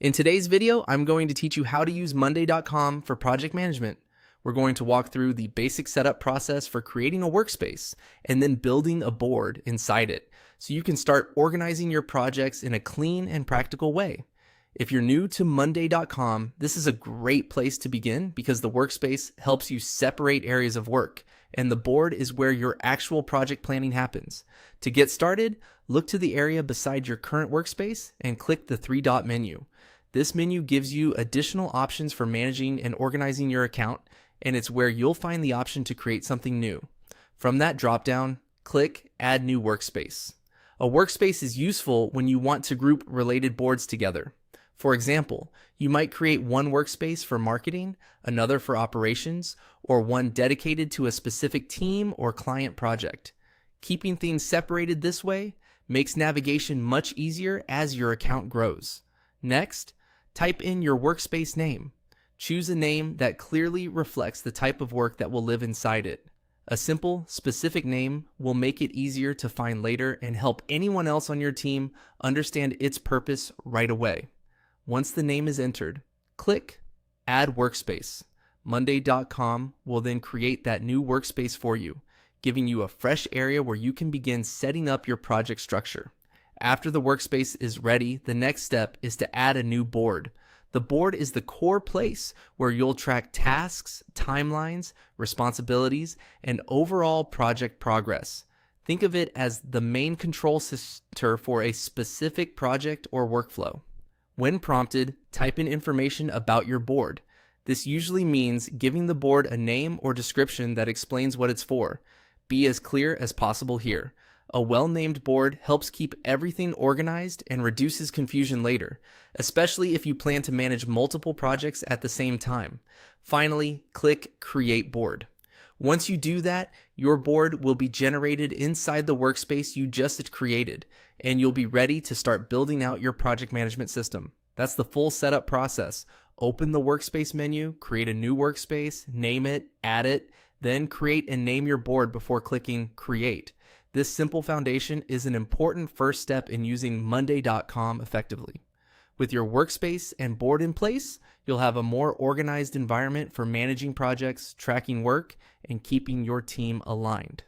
In today's video, I'm going to teach you how to use Monday.com for project management. We're going to walk through the basic setup process for creating a workspace and then building a board inside it so you can start organizing your projects in a clean and practical way. If you're new to Monday.com, this is a great place to begin because the workspace helps you separate areas of work, and the board is where your actual project planning happens. To get started, look to the area beside your current workspace and click the three-dot menu. This menu gives you additional options for managing and organizing your account, and it's where you'll find the option to create something new. From that drop-down, click Add New Workspace. A workspace is useful when you want to group related boards together. For example, you might create one workspace for marketing, another for operations, or one dedicated to a specific team or client project. Keeping things separated this way makes navigation much easier as your account grows. Next, type in your workspace name. Choose a name that clearly reflects the type of work that will live inside it. A simple, specific name will make it easier to find later and help anyone else on your team understand its purpose right away. Once the name is entered, click Add Workspace. Monday.com will then create that new workspace for you, giving you a fresh area where you can begin setting up your project structure. After the workspace is ready, the next step is to add a new board. The board is the core place where you'll track tasks, timelines, responsibilities, and overall project progress. Think of it as the main control center for a specific project or workflow. When prompted, type in information about your board. This usually means giving the board a name or description that explains what it's for. Be as clear as possible here. A well-named board helps keep everything organized and reduces confusion later, especially if you plan to manage multiple projects at the same time. Finally, click Create Board. Once you do that, your board will be generated inside the workspace you just created, and you'll be ready to start building out your project management system. That's the full setup process. Open the workspace menu, create a new workspace, name it, add it, then create and name your board before clicking Create. This simple foundation is an important first step in using Monday.com effectively. With your workspace and board in place, you'll have a more organized environment for managing projects, tracking work, and keeping your team aligned.